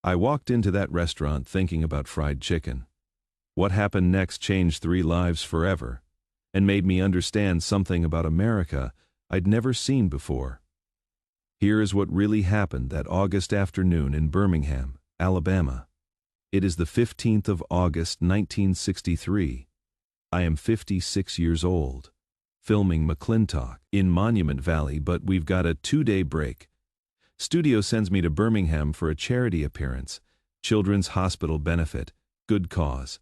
I walked into that restaurant thinking about fried chicken. What happened next changed 3 lives forever, and made me understand something about America I'd never seen before. Here is what really happened that August afternoon in Birmingham, Alabama. It is the 15th of August, 1963. I am 56 years old, filming McClintock in Monument Valley, but we've got a 2-day break. Studio sends me to Birmingham for a charity appearance, Children's Hospital benefit, good cause.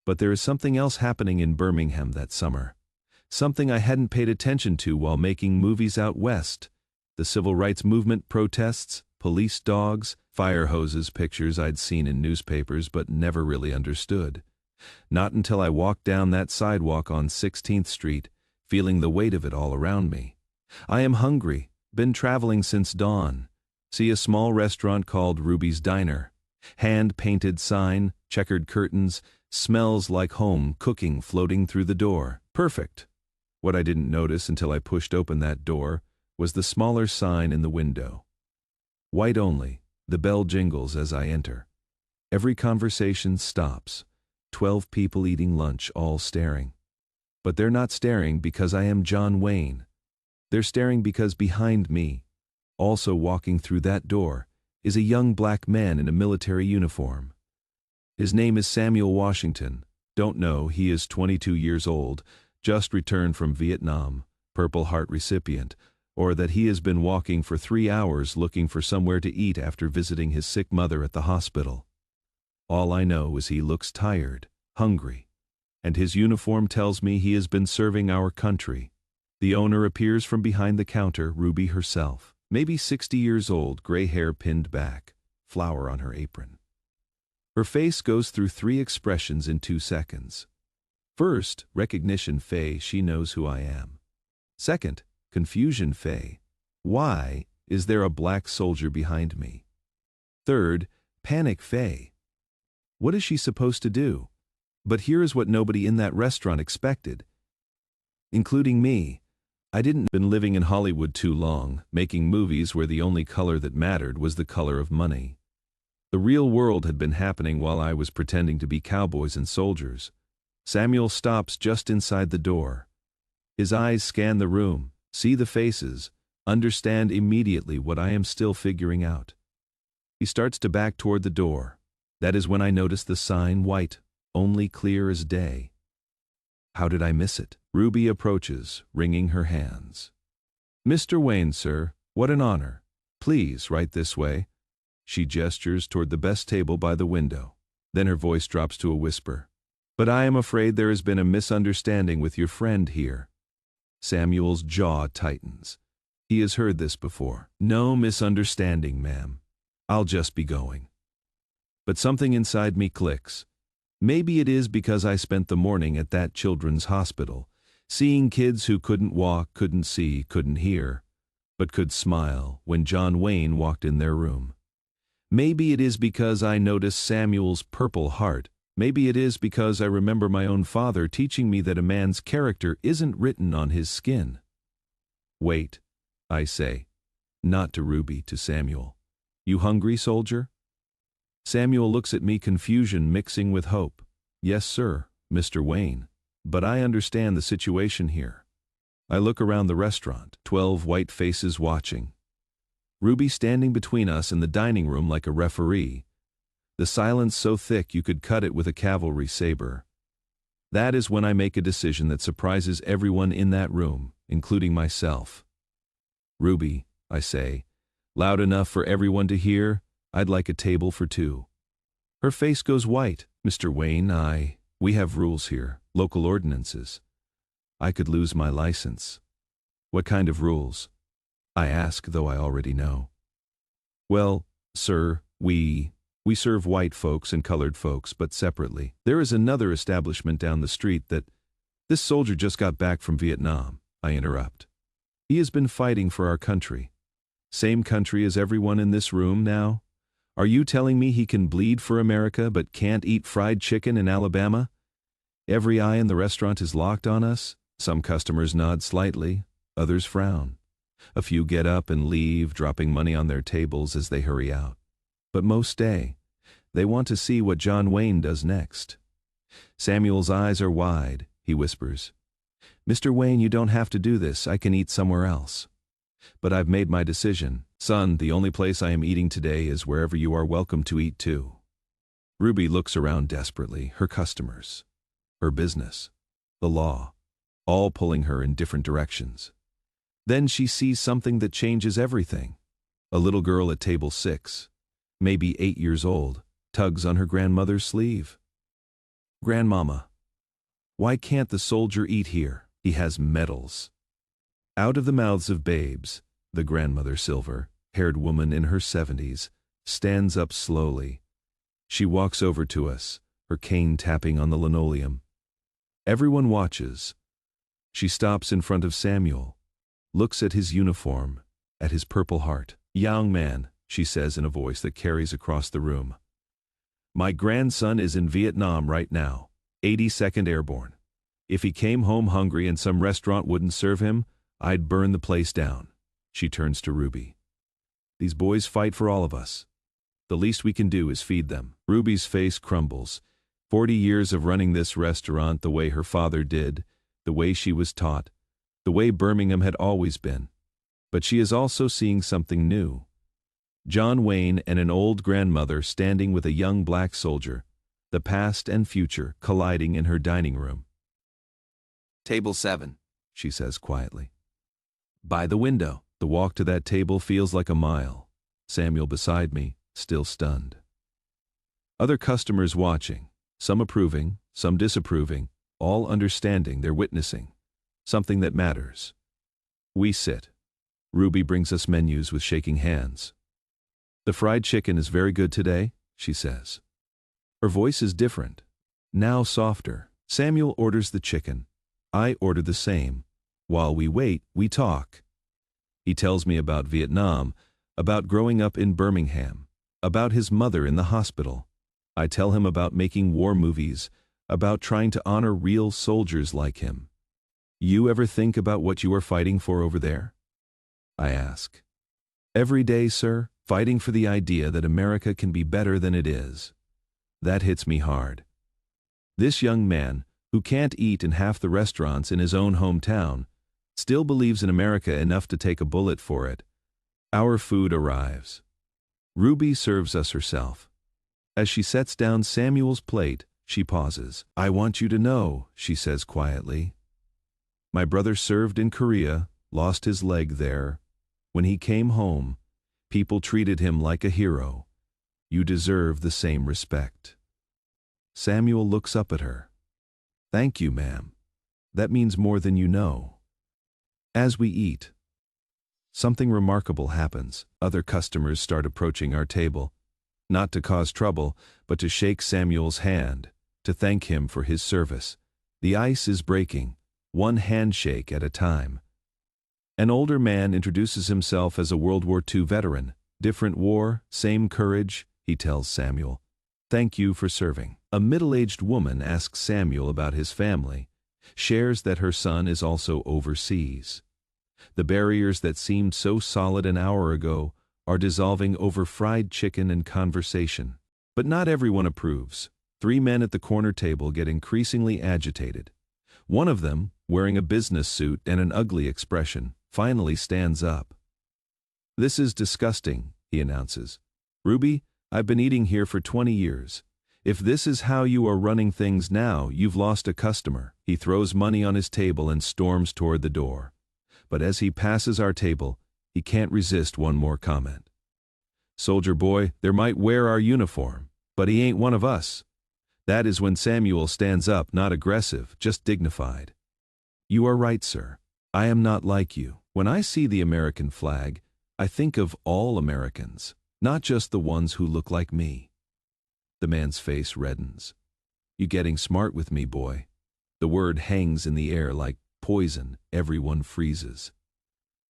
But there is something else happening in Birmingham that summer. Something I hadn't paid attention to while making movies out west. The civil rights movement protests, police dogs, fire hoses, pictures I'd seen in newspapers but never really understood. Not until I walked down that sidewalk on 16th Street, feeling the weight of it all around me. I am hungry, been traveling since dawn. See a small restaurant called Ruby's Diner. Hand-painted sign, checkered curtains, smells like home cooking floating through the door. Perfect. What I didn't notice until I pushed open that door was the smaller sign in the window. White only, the bell jingles as I enter. Every conversation stops. 12 people eating lunch, all staring. But they're not staring because I am John Wayne. They're staring because behind me, also walking through that door, is a young black man in a military uniform. His name is Samuel Washington. Don't know, he is 22 years old, just returned from Vietnam, Purple Heart recipient, or that he has been walking for 3 hours looking for somewhere to eat after visiting his sick mother at the hospital. All I know is he looks tired, hungry, and his uniform tells me he has been serving our country. The owner appears from behind the counter, Ruby herself, maybe 60 years old, gray hair pinned back, flower on her apron. Her face goes through 3 expressions in 2 seconds. First, recognition, Faye, she knows who I am. Second, confusion, Faye. Why is there a black soldier behind me? Third, panic, Faye. What is she supposed to do? But here is what nobody in that restaurant expected, including me. I didn't been living in Hollywood too long, making movies where the only color that mattered was the color of money. The real world had been happening while I was pretending to be cowboys and soldiers. Samuel stops just inside the door. His eyes scan the room, see the faces, understand immediately what I am still figuring out. He starts to back toward the door. That is when I notice the sign, white, only clear as day. How did I miss it? Ruby approaches, wringing her hands. Mr. Wayne, sir, what an honor. Please, right this way. She gestures toward the best table by the window. Then her voice drops to a whisper. But I am afraid there has been a misunderstanding with your friend here. Samuel's jaw tightens. He has heard this before. No misunderstanding, ma'am. I'll just be going. But something inside me clicks. Maybe it is because I spent the morning at that children's hospital, seeing kids who couldn't walk, couldn't see, couldn't hear, but could smile when John Wayne walked in their room. Maybe it is because I noticed Samuel's Purple Heart. Maybe it is because I remember my own father teaching me that a man's character isn't written on his skin. Wait, I say, not to Ruby, to Samuel. You hungry, soldier? Samuel looks at me, confusion mixing with hope. Yes, sir, Mr. Wayne, but I understand the situation here. I look around the restaurant, 12 white faces watching. Ruby standing between us in the dining room like a referee. The silence so thick you could cut it with a cavalry saber. That is when I make a decision that surprises everyone in that room, including myself. Ruby, I say, loud enough for everyone to hear, I'd like a table for 2. Her face goes white. Mr. Wayne, we have rules here, local ordinances. I could lose my license. What kind of rules? I ask, though I already know. Well, sir, we serve white folks and colored folks, but separately. There is another establishment down the street that... This soldier just got back from Vietnam, I interrupt. He has been fighting for our country. Same country as everyone in this room now? Are you telling me he can bleed for America but can't eat fried chicken in Alabama? Every eye in the restaurant is locked on us. Some customers nod slightly, others frown. A few get up and leave, dropping money on their tables as they hurry out. But most stay. They want to see what John Wayne does next. Samuel's eyes are wide, he whispers. Mr. Wayne, you don't have to do this, I can eat somewhere else. But I've made my decision. Son, the only place I am eating today is wherever you are welcome to eat too. Ruby looks around desperately, her customers, her business, the law, all pulling her in different directions. Then she sees something that changes everything. A little girl at table 6, maybe 8 years old, tugs on her grandmother's sleeve. Grandmama, why can't the soldier eat here? He has medals. Out of the mouths of babes, the grandmother, silver-haired woman in her 70s, stands up slowly. She walks over to us, her cane tapping on the linoleum. Everyone watches. She stops in front of Samuel, looks at his uniform, at his Purple Heart. Young man, she says in a voice that carries across the room. My grandson is in Vietnam right now, 82nd Airborne. If he came home hungry and some restaurant wouldn't serve him, I'd burn the place down. She turns to Ruby. These boys fight for all of us. The least we can do is feed them. Ruby's face crumbles. 40 years of running this restaurant the way her father did, the way she was taught, the way Birmingham had always been. But she is also seeing something new. John Wayne and an old grandmother standing with a young black soldier, the past and future colliding in her dining room. Table 7, she says quietly. By the window. The walk to that table feels like a mile. Samuel beside me, still stunned. Other customers watching, some approving, some disapproving, all understanding they're witnessing something that matters. We sit. Ruby brings us menus with shaking hands. The fried chicken is very good today, she says. Her voice is different, now softer. Samuel orders the chicken. I order the same. While we wait, we talk. He tells me about Vietnam, about growing up in Birmingham, about his mother in the hospital. I tell him about making war movies, about trying to honor real soldiers like him. You ever think about what you are fighting for over there? I ask. Every day, sir, fighting for the idea that America can be better than it is. That hits me hard. This young man, who can't eat in half the restaurants in his own hometown, still believes in America enough to take a bullet for it. Our food arrives. Ruby serves us herself. As she sets down Samuel's plate, she pauses. I want you to know, she says quietly. My brother served in Korea, lost his leg there. When he came home, people treated him like a hero. You deserve the same respect. Samuel looks up at her. Thank you, ma'am. That means more than you know. As we eat, something remarkable happens. Other customers start approaching our table, not to cause trouble, but to shake Samuel's hand, to thank him for his service. The ice is breaking, one handshake at a time. An older man introduces himself as a World War II veteran. Different war, same courage, he tells Samuel. Thank you for serving. A middle-aged woman asks Samuel about his family, shares that her son is also overseas. The barriers that seemed so solid an hour ago are dissolving over fried chicken and conversation. But not everyone approves. 3 men at the corner table get increasingly agitated. One of them, wearing a business suit and an ugly expression, finally stands up. This is disgusting, he announces. Ruby, I've been eating here for 20 years. If this is how you are running things now, you've lost a customer. He throws money on his table and storms toward the door. But as he passes our table, he can't resist one more comment. Soldier boy, there might wear our uniform, but he ain't one of us. That is when Samuel stands up, not aggressive, just dignified. You are right, sir. I am not like you. When I see the American flag, I think of all Americans, not just the ones who look like me. The man's face reddens. You getting smart with me, boy. The word hangs in the air like poison. Everyone freezes.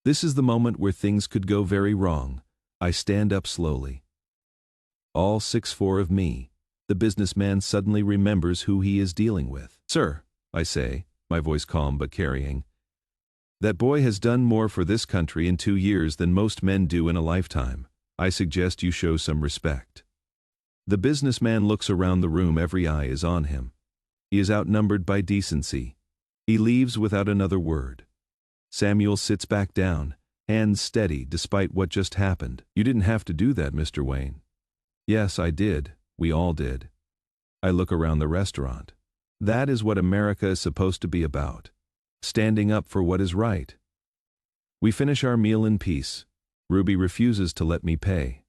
This is the moment where things could go very wrong. I stand up slowly. All 6'4" of me. The businessman suddenly remembers who he is dealing with. Sir, I say, my voice calm but carrying. That boy has done more for this country in 2 years than most men do in a lifetime. I suggest you show some respect. The businessman looks around the room. Every eye is on him. He is outnumbered by decency. He leaves without another word. Samuel sits back down, hands steady despite what just happened. You didn't have to do that, Mr. Wayne. Yes, I did. We all did. I look around the restaurant. That is what America is supposed to be about. Standing up for what is right. We finish our meal in peace. Ruby refuses to let me pay.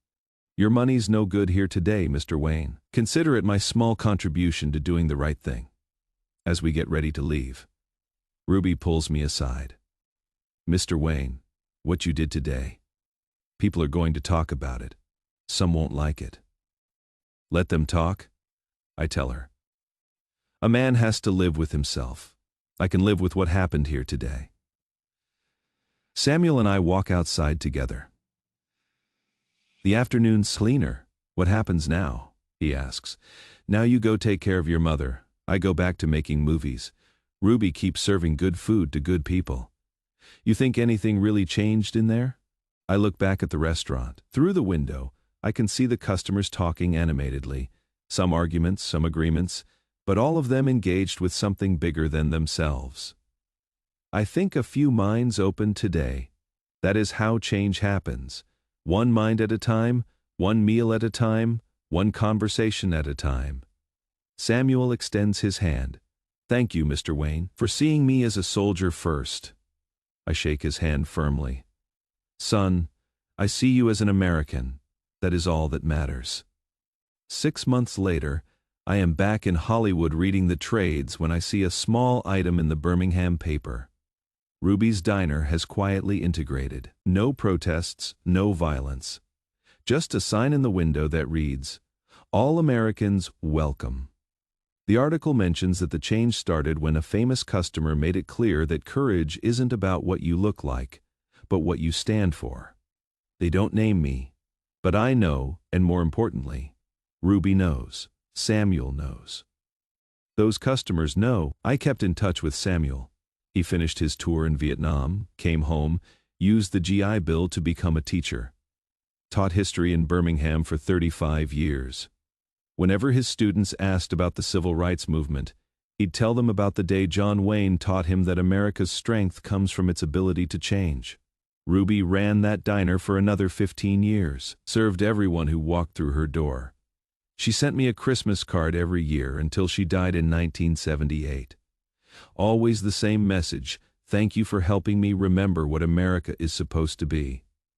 Your money's no good here today, Mr. Wayne. Consider it my small contribution to doing the right thing. As we get ready to leave, Ruby pulls me aside. Mr. Wayne, what you did today. People are going to talk about it. Some won't like it. Let them talk, I tell her. A man has to live with himself. I can live with what happened here today. Samuel and I walk outside together. The afternoon's cleaner. What happens now? He asks. Now you go take care of your mother. I go back to making movies. Ruby keeps serving good food to good people. You think anything really changed in there? I look back at the restaurant. Through the window, I can see the customers talking animatedly. Some arguments, some agreements, but all of them engaged with something bigger than themselves. I think a few minds open today. That is how change happens. One mind at a time, one meal at a time, one conversation at a time. Samuel extends his hand. Thank you, Mr. Wayne, for seeing me as a soldier first. I shake his hand firmly. Son, I see you as an American. That is all that matters. 6 months later, I am back in Hollywood reading the trades when I see a small item in the Birmingham paper. Ruby's Diner has quietly integrated. No protests, no violence. Just a sign in the window that reads, All Americans welcome. The article mentions that the change started when a famous customer made it clear that courage isn't about what you look like, but what you stand for. They don't name me, but I know, and more importantly, Ruby knows. Samuel knows. Those customers know. I kept in touch with Samuel. He finished his tour in Vietnam, came home, used the GI Bill to become a teacher. Taught history in Birmingham for 35 years. Whenever his students asked about the civil rights movement, he'd tell them about the day John Wayne taught him that America's strength comes from its ability to change. Ruby ran that diner for another 15 years, served everyone who walked through her door. She sent me a Christmas card every year until she died in 1978. Always the same message, thank you for helping me remember what America is supposed to be.